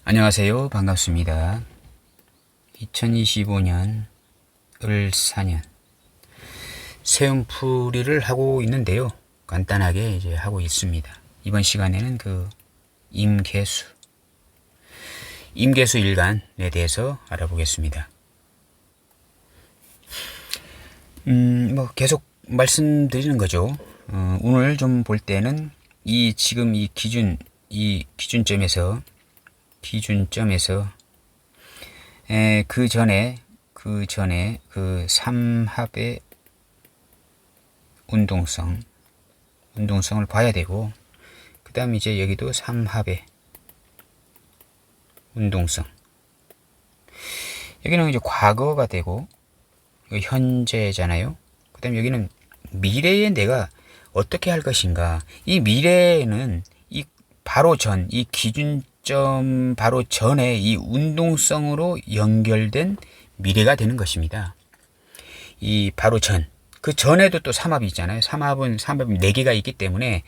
안녕하세요. 반갑습니다. 2025년 을사년 새음풀이를 하고 있는데요. 간단하게 이제 하고 있습니다. 이번 시간에는 임계수 일간에 대해서 알아보겠습니다. 계속 말씀드리는 거죠. 오늘 좀 볼 때는 지금 이 기준점에서 그 전에 그 삼합의 운동성을 봐야 되고, 그 다음 이제 여기도 삼합의 운동성. 여기는 이제 과거가 되고, 현재잖아요. 그 다음 여기는 미래에 내가 어떻게 할 것인가. 이 미래에는 이 기준점 바로 전에 이 운동성으로 연결된 미래가 되는 것입니다. 이 바로 그 전에도 또 삼합이 있잖아요. 삼합이 4개가 있기 때문에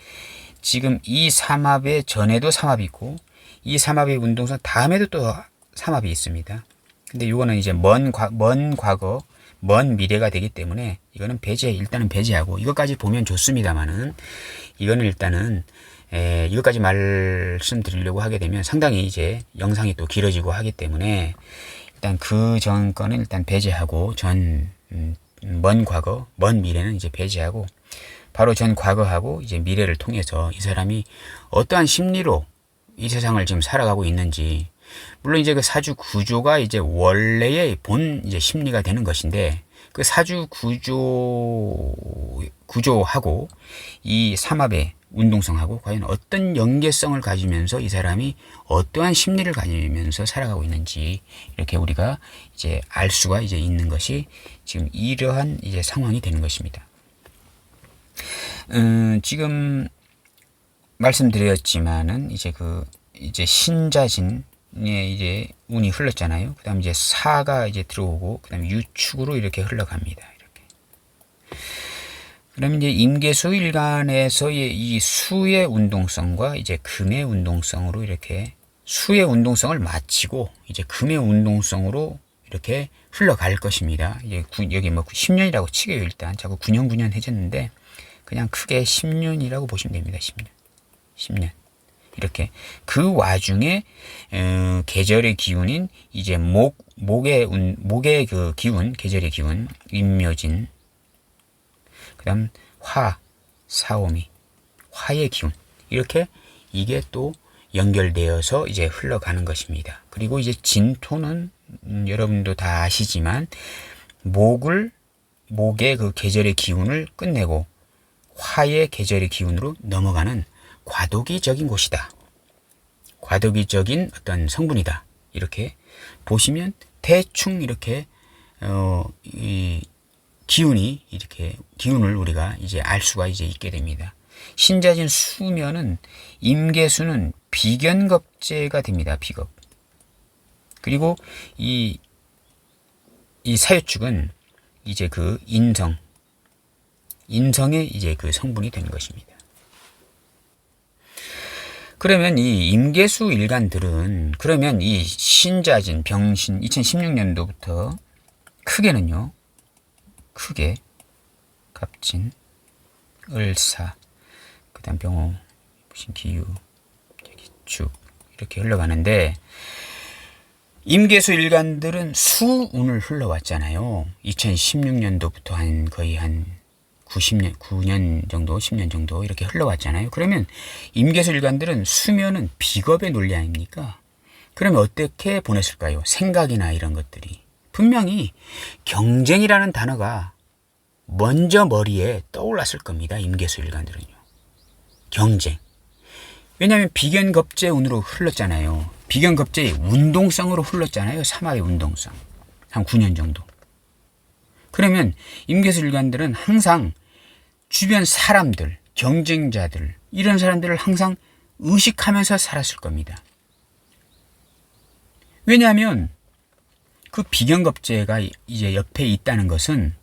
지금 이 삼합의 전에도 삼합이 있고, 이 삼합의 운동성 다음에도 또 삼합이 있습니다. 근데 이거는 이제 먼 과거, 먼 미래가 되기 때문에 이거는 일단은 배제하고, 이것까지 보면 좋습니다만은, 이거는 일단은 이것까지 말씀드리려고 하게 되면 상당히 이제 영상이 또 길어지고 하기 때문에 일단 그 전 거는 일단 배제하고, 먼 과거, 먼 미래는 이제 배제하고, 바로 전 과거하고 이제 미래를 통해서 이 사람이 어떠한 심리로 이 세상을 지금 살아가고 있는지, 물론 이제 그 사주 구조가 이제 원래의 본 이제 심리가 되는 것인데, 그 사주 구조하고 이 삼합의 운동성하고 과연 어떤 연계성을 가지면서 이 사람이 어떠한 심리를 가지면서 살아가고 있는지, 이렇게 우리가 이제 알 수가 이제 있는 것이 지금 이러한 이제 상황이 되는 것입니다. 지금 말씀드렸지만은 이제 신자진에 이제 운이 흘렀잖아요. 그 다음 이제 사가 이제 들어오고, 그 다음에 유축으로 이렇게 흘러갑니다. 이렇게. 그러면 이제 임계수 일간에서의 이 수의 운동성과 이제 금의 운동성으로 이렇게 수의 운동성을 마치고 이제 금의 운동성으로 이렇게 흘러갈 것입니다. 이제 여기 10년이라고 치게요. 일단 자꾸 9년 해졌는데 그냥 크게 10년이라고 보시면 됩니다. 10년. 이렇게 그 와중에 계절의 기운인 이제 목의 그 기운, 계절의 기운, 임묘진, 그다음 사오미, 화의 기운, 이렇게 이게 또 연결되어서 이제 흘러가는 것입니다. 그리고 이제 진토는 여러분도 다 아시지만 목의 그 계절의 기운을 끝내고 화의 계절의 기운으로 넘어가는 과도기적인 곳이다. 과도기적인 어떤 성분이다. 이렇게 보시면 대충 이렇게 이 기운을 우리가 이제 알 수가 이제 있게 됩니다. 신자진 수면은 임계수는 비견겁제가 됩니다. 비겁. 그리고 이 사유축은 이제 그 인성의 이제 그 성분이 되는 것입니다. 그러면 이 임계수 일간들은, 그러면 이 신자진, 병신, 2016년도부터 크게 갑진, 을사, 그 다음 병호, 기유, 축, 이렇게 흘러가는데, 임계수 일간들은 수운을 흘러왔잖아요. 2016년도부터 거의 한 9년 정도, 10년 정도 이렇게 흘러왔잖아요. 그러면 임계수 일간들은 수면은 비겁의 논리 아닙니까? 그러면 어떻게 보냈을까요? 생각이나 이런 것들이. 분명히 경쟁이라는 단어가 먼저 머리에 떠올랐을 겁니다. 임계수 일간들은요. 경쟁. 왜냐하면 비견겁제 운으로 흘렀잖아요. 비견겁제의 운동성으로 흘렀잖아요. 삼합의 운동성. 한 9년 정도. 그러면 임계수 일간들은 항상 주변 사람들, 경쟁자들, 이런 사람들을 항상 의식하면서 살았을 겁니다. 왜냐하면 그 비견겁제가 이제 옆에 있다는 것은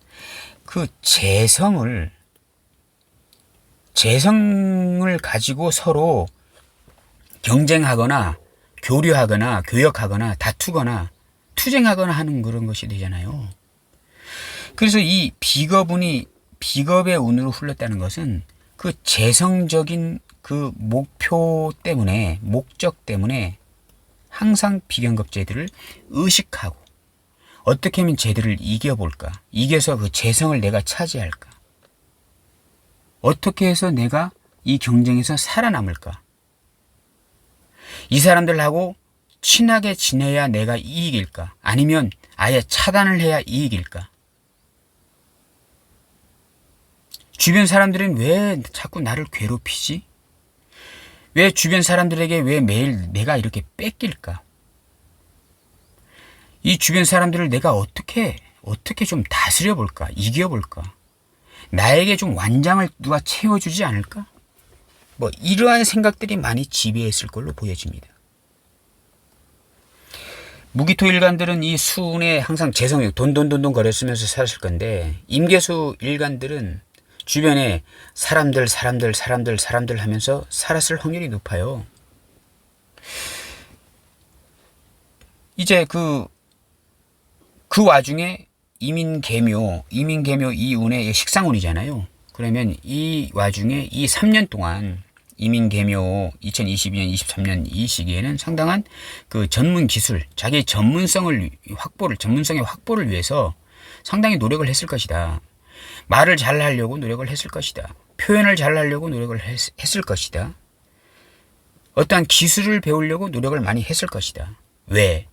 그 재성을 가지고 서로 경쟁하거나 교류하거나 교역하거나 다투거나 투쟁하거나 하는 그런 것이 되잖아요. 그래서 이 비겁의 운으로 흘렀다는 것은 그 재성적인 그 목적 때문에 항상 비견급제들을 의식하고 어떻게 하면 쟤들을 이겨볼까? 이겨서 그 재성을 내가 차지할까? 어떻게 해서 내가 이 경쟁에서 살아남을까? 이 사람들하고 친하게 지내야 내가 이익일까? 아니면 아예 차단을 해야 이익일까? 주변 사람들은 왜 자꾸 나를 괴롭히지? 왜 주변 사람들에게 왜 매일 내가 이렇게 뺏길까? 이 주변 사람들을 내가 어떻게 좀 다스려 볼까? 이겨 볼까? 나에게 좀 완장을 누가 채워주지 않을까? 뭐 이러한 생각들이 많이 지배했을 걸로 보여집니다. 무기토 일간들은 이 수운에 항상 재성이 돈돈 거렸으면서 살았을 건데, 임계수 일간들은 주변에 사람들 하면서 살았을 확률이 높아요. 이제 그 와중에 이민계묘 이 운의 식상운이잖아요. 그러면 이 와중에 이 3년 동안 이민계묘 2022년 23년 이 시기에는 상당한 그 전문 기술, 자기의 전문성의 확보를 위해서 상당히 노력을 했을 것이다. 말을 잘 하려고 노력을 했을 것이다. 표현을 잘 하려고 노력을 했을 것이다. 어떠한 기술을 배우려고 노력을 많이 했을 것이다. 왜?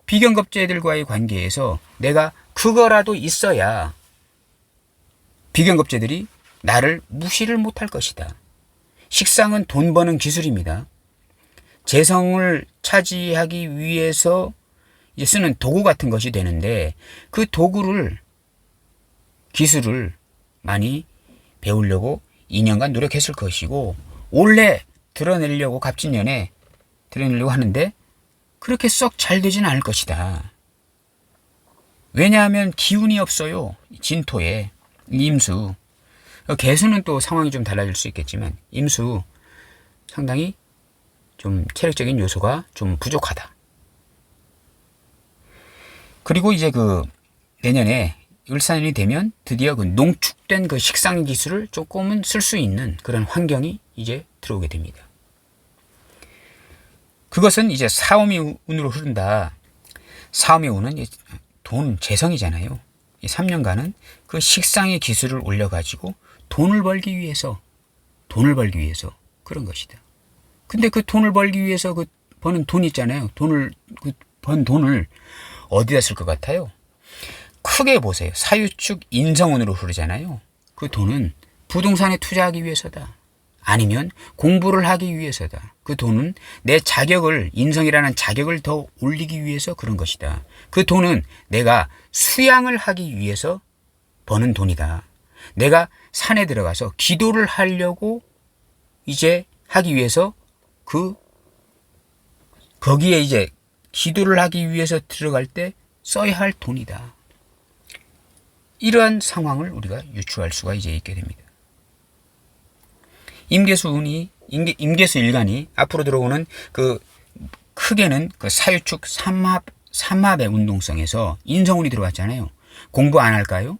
비견급제들과의 관계에서 내가 그거라도 있어야 비견급제들이 나를 무시를 못할 것이다. 식상은 돈 버는 기술입니다. 재성을 차지하기 위해서 이제 쓰는 도구 같은 것이 되는데, 그 기술을 많이 배우려고 2년간 노력했을 것이고, 원래 갑진년에 드러내려고 하는데 그렇게 썩 잘 되진 않을 것이다. 왜냐하면 기운이 없어요. 진토에. 임수. 개수는 또 상황이 좀 달라질 수 있겠지만, 임수 상당히 좀 체력적인 요소가 좀 부족하다. 그리고 이제 그 내년에 을사년이 되면 드디어 그 농축된 그 식상 기술을 조금은 쓸 수 있는 그런 환경이 이제 들어오게 됩니다. 그것은 이제 사오미 운으로 흐른다. 사오미 운은 돈, 재성이잖아요. 이 3년간은 그 식상의 기술을 올려가지고 돈을 벌기 위해서 그런 것이다. 근데 그 돈을 벌기 위해서 그 버는 돈 있잖아요. 번 돈을 어디다 쓸 것 같아요? 크게 보세요. 사유축 인성운으로 흐르잖아요. 그 돈은 부동산에 투자하기 위해서다. 아니면 공부를 하기 위해서다. 그 돈은 내 자격을, 인성이라는 자격을 더 올리기 위해서 그런 것이다. 그 돈은 내가 수양을 하기 위해서 버는 돈이다. 내가 산에 들어가서 기도를 하려고 이제 하기 위해서 거기에 이제 기도를 하기 위해서 들어갈 때 써야 할 돈이다. 이러한 상황을 우리가 유추할 수가 이제 있게 됩니다. 임계수 일간이 앞으로 들어오는 그 크게는 그 사유축 삼합의 운동성에서 인성운이 들어왔잖아요. 공부 안 할까요?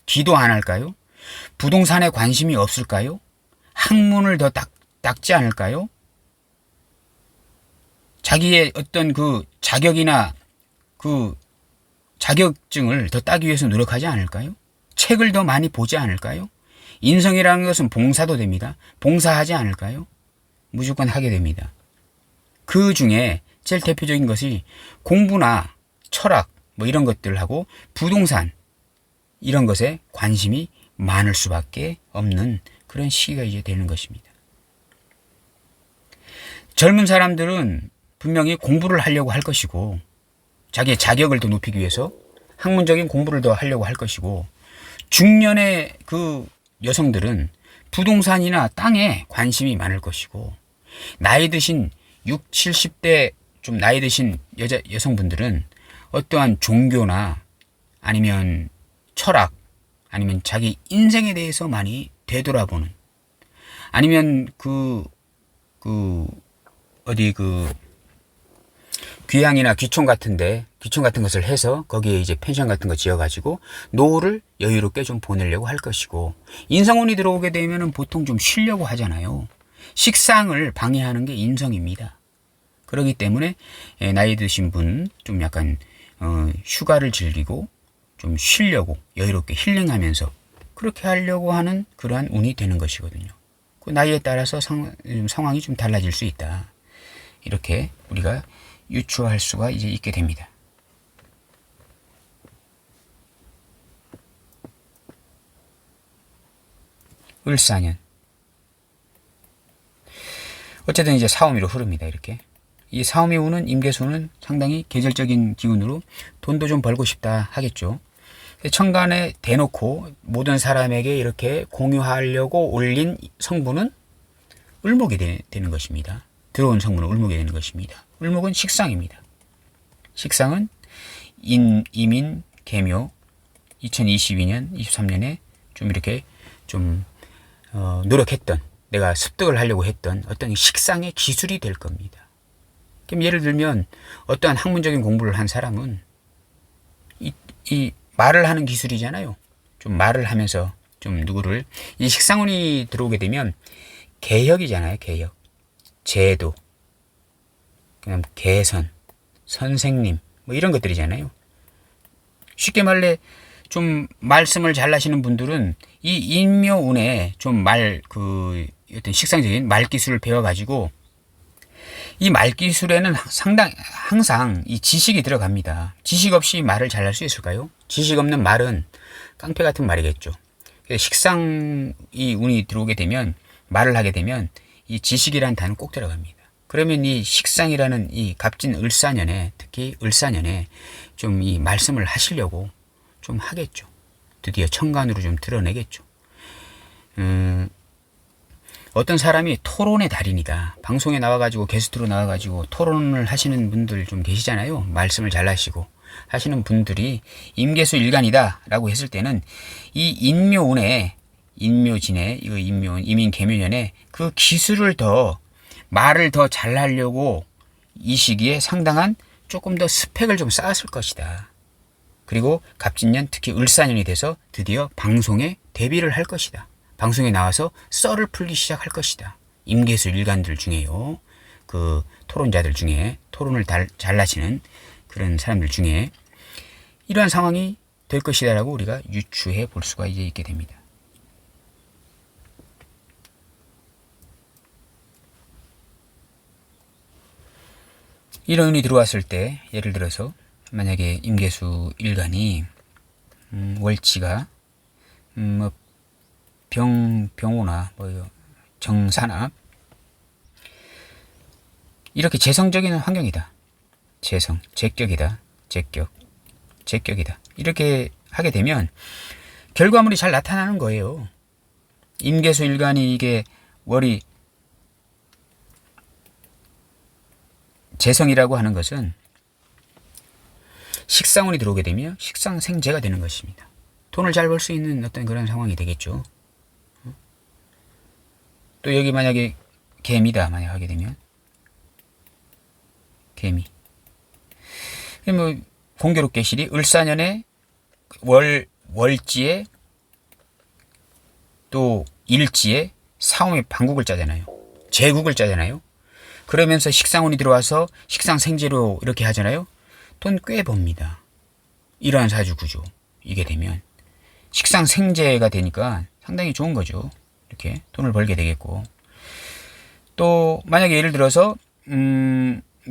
기도 안 할까요? 부동산에 관심이 없을까요? 학문을 더 닦지 않을까요? 자기의 어떤 그 자격이나 그 자격증을 더 따기 위해서 노력하지 않을까요? 책을 더 많이 보지 않을까요? 인성이라는 것은 봉사도 됩니다. 봉사하지 않을까요? 무조건 하게 됩니다. 그 중에 제일 대표적인 것이 공부나 철학 뭐 이런 것들하고 부동산 이런 것에 관심이 많을 수밖에 없는 그런 시기가 이제 되는 것입니다. 젊은 사람들은 분명히 공부를 하려고 할 것이고, 자기의 자격을 더 높이기 위해서 학문적인 공부를 더 하려고 할 것이고, 중년의 그 여성들은 부동산이나 땅에 관심이 많을 것이고, 나이 드신 60, 70대 좀 나이 드신 여성분들은 어떠한 종교나 아니면 철학 아니면 자기 인생에 대해서 많이 되돌아보는, 아니면 귀향이나 귀촌 같은 것을 해서 거기에 이제 펜션 같은 거 지어가지고 노후를 여유롭게 좀 보내려고 할 것이고, 인성운이 들어오게 되면은 보통 좀 쉬려고 하잖아요. 식상을 방해하는 게 인성입니다. 그렇기 때문에 나이 드신 분 좀 약간 휴가를 즐기고 좀 쉬려고 여유롭게 힐링하면서 그렇게 하려고 하는 그러한 운이 되는 것이거든요. 그 나이에 따라서 상황이 좀 달라질 수 있다. 이렇게 우리가 유추할 수가 이제 있게 됩니다. 을사년. 어쨌든 이제 사오미로 흐릅니다. 이렇게. 이 사오미 운은, 임계수는 상당히 계절적인 기운으로 돈도 좀 벌고 싶다 하겠죠. 천간에 대놓고 모든 사람에게 이렇게 공유하려고 올린 성분은 을목이 되는 것입니다. 들어온 성분은 을목이 되는 것입니다. 을목은 식상입니다. 식상은 이민, 계묘 2022년, 23년에 좀 이렇게 좀 노력했던, 내가 습득을 하려고 했던 어떤 식상의 기술이 될 겁니다. 그럼 예를 들면 어떠한 학문적인 공부를 한 사람은 이 말을 하는 기술이잖아요. 좀 말을 하면서 좀 누구를, 이 식상운이 들어오게 되면 개혁이잖아요. 개혁, 제도, 그다음 개선, 선생님 뭐 이런 것들이잖아요. 쉽게 말해 좀 말씀을 잘 하시는 분들은 이 인묘운에 좀 어떤 식상적인 말 기술을 배워가지고, 이 말 기술에는 항상 이 지식이 들어갑니다. 지식 없이 말을 잘할 수 있을까요? 지식 없는 말은 깡패 같은 말이겠죠. 식상 이 운이 들어오게 되면, 말을 하게 되면 이 지식이라는 단어는 꼭 들어갑니다. 그러면 이 식상이라는 이 갑진 을사년에, 특히 을사년에 좀 이 말씀을 하시려고 좀 하겠죠. 드디어 천간으로 좀 드러내겠죠. 어떤 사람이 토론의 달인이다. 방송에 나와가지고 게스트로 나와가지고 토론을 하시는 분들 좀 계시잖아요. 말씀을 잘 하시는 분들이 임계수 일간이다 라고 했을 때는 이 인묘운에, 인묘진에, 이거 인묘운, 이민계묘년에 그 기술을 말을 더 잘하려고 이 시기에 상당한 조금 더 스펙을 좀 쌓았을 것이다. 그리고 갑진년, 특히 을사년이 돼서 드디어 방송에 데뷔를 할 것이다. 방송에 나와서 썰을 풀기 시작할 것이다. 임계수 일간들 중에요. 그 토론자들 중에, 토론을 잘 하시는 그런 사람들 중에 이러한 상황이 될 것이다라고 우리가 유추해 볼 수가 이제 있게 됩니다. 이런 운이 들어왔을 때, 예를 들어서 만약에 임계수 일간이 월치가 병호나 정사나 이렇게 재성적인 환경이다. 제격이다. 제격이다. 이렇게 하게 되면 결과물이 잘 나타나는 거예요. 임계수 일간이 이게 월이 재성이라고 하는 것은 식상운이 들어오게 되면 식상생재가 되는 것입니다. 돈을 잘 벌 수 있는 어떤 그런 상황이 되겠죠. 또 여기 만약에 개미다 만약 하게 되면 개미, 뭐 공교롭게 실이 을사년에 월지에 또 일지에 사오미 방국을 짜잖아요. 제국을 짜잖아요. 그러면서 식상운이 들어와서 식상생재로 이렇게 하잖아요. 돈 꽤 법니다. 이러한 사주구조 이게 되면 식상생재가 되니까 상당히 좋은 거죠. 이렇게 돈을 벌게 되겠고, 또 만약에 예를 들어서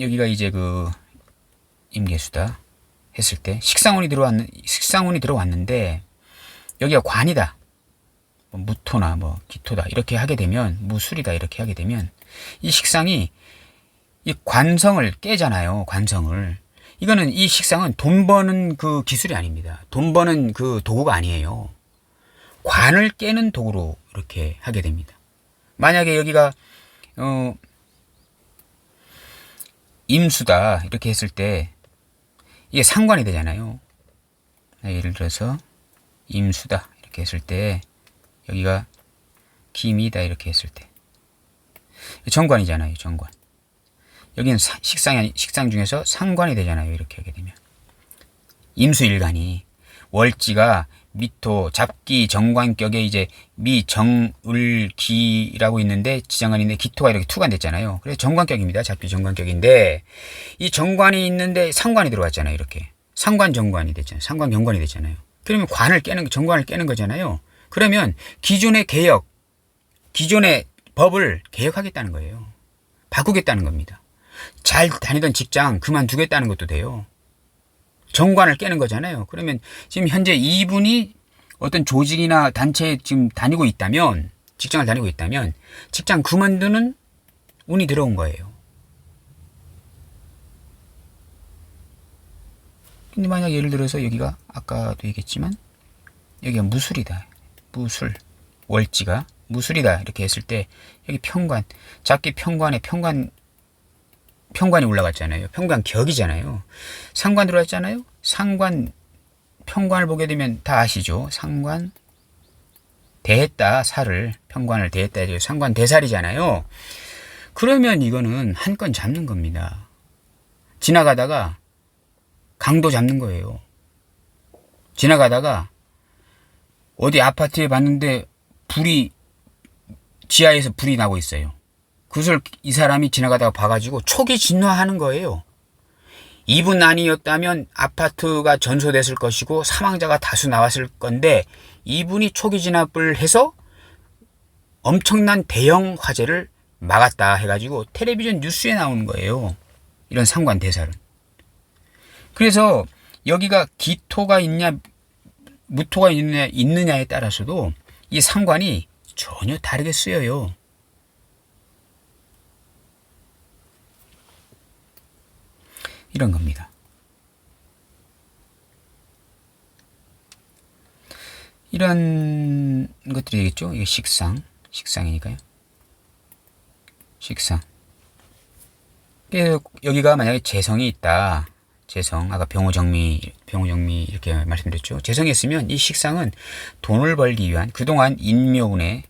여기가 이제 그 임계수다 했을 때 식상운이 들어왔는데 여기가 관이다, 무토나 기토다 이렇게 하게 되면, 무술이다 이렇게 하게 되면 이 식상이 이 관성을 깨잖아요. 관성을. 이거는, 이 식상은 돈 버는 그 기술이 아닙니다. 돈 버는 그 도구가 아니에요. 관을 깨는 도구로 이렇게 하게 됩니다. 만약에 여기가 임수다 이렇게 했을 때 이게 상관이 되잖아요. 예를 들어서 임수다 이렇게 했을 때 여기가 김이다 이렇게 했을 때 정관이잖아요. 정관. 여기는 식상 중에서 상관이 되잖아요. 이렇게 하게 되면. 임수일간이 월지가 미토 잡기 정관격에 이제 미정을기라고 있는데 지정관인데 기토가 이렇게 투가 됐잖아요. 그래서 정관격입니다. 잡기 정관격인데 이 정관이 있는데 상관이 들어왔잖아요. 이렇게 상관 정관이 됐잖아요. 상관 경관이 됐잖아요. 그러면 정관을 깨는 거잖아요. 그러면 기존의 법을 개혁하겠다는 거예요. 바꾸겠다는 겁니다. 잘 다니던 직장 그만두겠다는 것도 돼요. 정관을 깨는 거잖아요. 그러면 지금 현재 이분이 어떤 조직이나 단체에 지금 직장을 다니고 있다면 직장 그만두는 운이 들어온 거예요. 근데 만약 예를 들어서 여기가 아까도 얘기했지만 여기가 무술이다. 무술. 월지가 무술이다. 이렇게 했을 때 여기 편관. 잡기 편관에 편관이 올라갔잖아요. 편관격이잖아요. 상관 들어왔잖아요. 상관 편관을 보게 되면 다 아시죠. 상관 대했다. 살을 편관을 대했다. 상관 대살이잖아요. 그러면 이거는 한 건 잡는 겁니다. 지나가다가 강도 잡는 거예요. 지나가다가 어디 아파트에 봤는데 지하에서 불이 나고 있어요. 그것을 이 사람이 지나가다가 봐가지고 초기 진화하는 거예요. 이분 아니었다면 아파트가 전소됐을 것이고 사망자가 다수 나왔을 건데 이분이 초기 진압을 해서 엄청난 대형 화재를 막았다 해가지고 텔레비전 뉴스에 나오는 거예요. 이런 상관 대살은. 그래서 여기가 기토가 있냐 무토가 있느냐에 따라서도 이 상관이 전혀 다르게 쓰여요. 이런 겁니다. 이런 것들이겠죠. 이게 식상이니까요. 식상. 여기가 만약에 재성이 있다. 재성, 아까 병호정미 이렇게 말씀드렸죠. 재성이 있으면 이 식상은 돈을 벌기 위한 그동안 인묘운에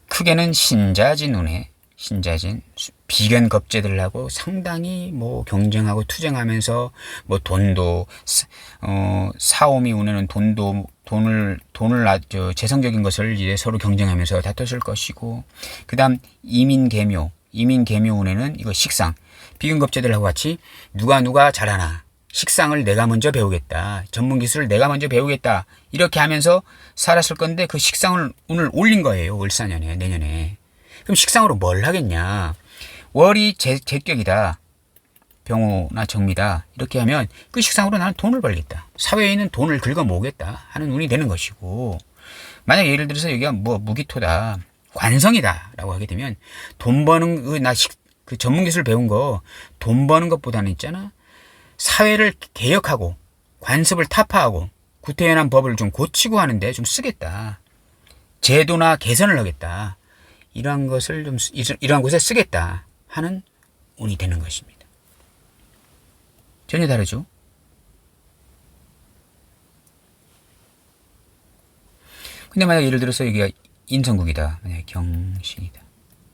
크게는 신자진운에 비견 겁재들을 하고 상당히 뭐 경쟁하고 투쟁하면서 뭐 돈도 사오미 운에는 돈을 재성적인 것을 이제 서로 경쟁하면서 다퉜을 것이고 그다음 이민계묘 운에는 이거 식상 비견 겁재들하고 같이 누가 잘하나 식상을 내가 먼저 배우겠다. 전문 기술을 내가 먼저 배우겠다. 이렇게 하면서 살았을 건데 그 식상을 운을 올린 거예요. 을사년에 내년에. 그럼 식상으로 뭘 하겠냐. 월이 제격이다. 병호나 정미다. 이렇게 하면 그 식상으로 나는 돈을 벌겠다. 사회에 있는 돈을 긁어 모으겠다 하는 운이 되는 것이고 만약 예를 들어서 여기가 뭐 무기토다. 관성이다 라고 하게 되면 돈 버는 그 전문 기술 배운 거 돈 버는 것보다는 있잖아. 사회를 개혁하고 관습을 타파하고 구태연한 법을 좀 고치고 하는데 좀 쓰겠다. 제도나 개선을 하겠다. 이러한 곳에 쓰겠다 하는 운이 되는 것입니다. 전혀 다르죠. 근데 만약 예를 들어서 여기가 인성국이다. 만약 경신이다.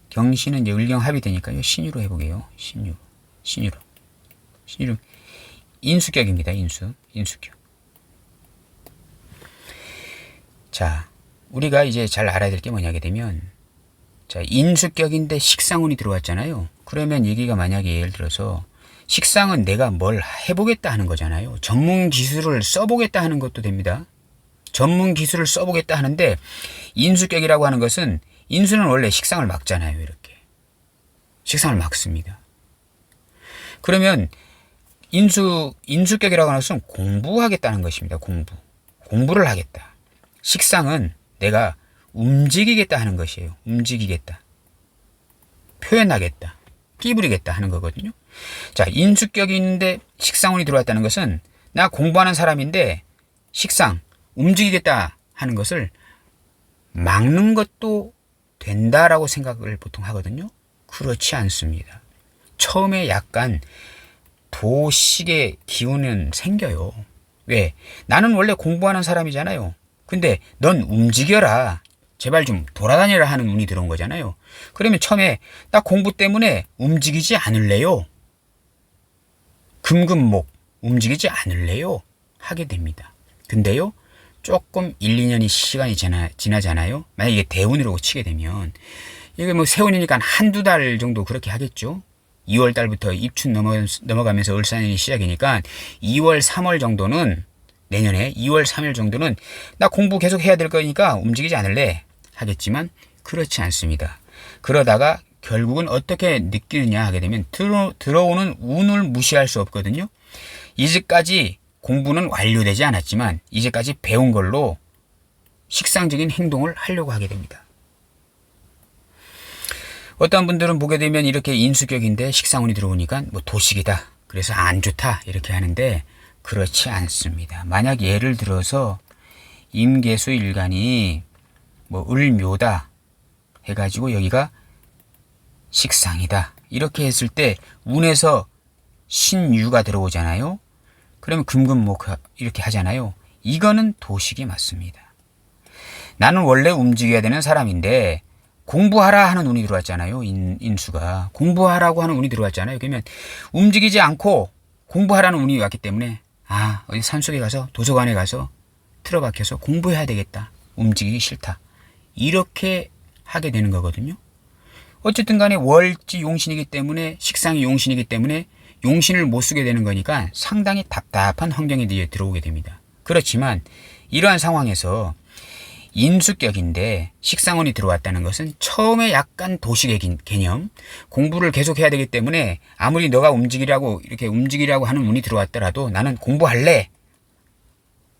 경신은 이제 을경합이 되니까요. 신유로 해보게요. 신유로. 인수격입니다. 인수격. 자, 우리가 이제 잘 알아야 될 게 뭐냐게 되면 자, 인수격인데 식상운이 들어왔잖아요. 그러면 얘기가 만약에 예를 들어서 식상은 내가 뭘 해보겠다 하는 거잖아요. 전문 기술을 써보겠다 하는 것도 됩니다. 전문 기술을 써보겠다 하는데 인수격이라고 하는 것은 인수는 원래 식상을 막잖아요. 이렇게. 식상을 막습니다. 그러면 인수격이라고 하는 것은 공부하겠다는 것입니다. 공부를 하겠다. 식상은 내가 움직이겠다 하는 것이에요. 움직이겠다. 표현하겠다. 끼부리겠다 하는 거거든요. 자, 인수격이 있는데 식상운이 들어왔다는 것은 나 공부하는 사람인데 식상, 움직이겠다 하는 것을 막는 것도 된다라고 생각을 보통 하거든요. 그렇지 않습니다. 처음에 약간 도식의 기운은 생겨요. 왜? 나는 원래 공부하는 사람이잖아요. 근데 넌 움직여라. 제발 좀 돌아다니라 하는 운이 들어온 거잖아요. 그러면 처음에 나 공부 때문에 움직이지 않을래요. 금금목 움직이지 않을래요. 하게 됩니다. 근데요. 조금 1, 2년이 시간이 지나잖아요. 만약 이게 대운이라고 치게 되면 이게 뭐 세운이니까 한두 달 정도 그렇게 하겠죠. 2월 달부터 입춘 넘어가면서 을사년이 시작이니까 2월, 3월 정도는 내년에 2월, 3일 정도는 나 공부 계속 해야 될 거니까 움직이지 않을래 하겠지만 그렇지 않습니다. 그러다가 결국은 어떻게 느끼느냐 하게 되면 들어오는 운을 무시할 수 없거든요. 이제까지 공부는 완료되지 않았지만 이제까지 배운 걸로 식상적인 행동을 하려고 하게 됩니다. 어떤 분들은 보게 되면 이렇게 인수격인데 식상운이 들어오니까 뭐 도식이다. 그래서 안 좋다. 이렇게 하는데 그렇지 않습니다. 만약 예를 들어서 임계수 일간이 뭐 을묘다 해가지고 여기가 식상이다. 이렇게 했을 때 운에서 신유가 들어오잖아요. 그러면 금금목 이렇게 하잖아요. 이거는 도식이 맞습니다. 나는 원래 움직여야 되는 사람인데 공부하라 하는 운이 들어왔잖아요. 인수가. 공부하라고 하는 운이 들어왔잖아요. 그러면 움직이지 않고 공부하라는 운이 왔기 때문에 어디 산속에 가서 도서관에 가서 틀어박혀서 공부해야 되겠다. 움직이기 싫다. 이렇게 하게 되는 거거든요. 어쨌든 간에 월지 용신이기 때문에 식상이 용신이기 때문에 용신을 못 쓰게 되는 거니까 상당히 답답한 환경에 들어오게 됩니다. 그렇지만 이러한 상황에서 인수격인데 식상운이 들어왔다는 것은 처음에 약간 도식의 개념, 공부를 계속 해야 되기 때문에 아무리 너가 이렇게 움직이라고 하는 운이 들어왔더라도 나는 공부할래.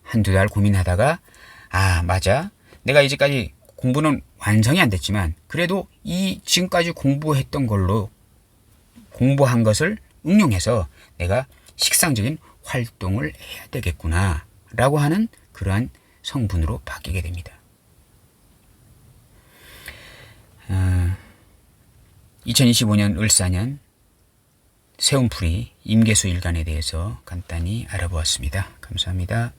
한두 달 고민하다가 맞아. 내가 이제까지 공부는 완성이 안 됐지만 그래도 이 지금까지 공부했던 걸로 공부한 것을 응용해서 내가 식상적인 활동을 해야 되겠구나 라고 하는 그러한 성분으로 바뀌게 됩니다. 2025년 을사년 세운풀이 임계수 일간에 대해서 간단히 알아보았습니다. 감사합니다.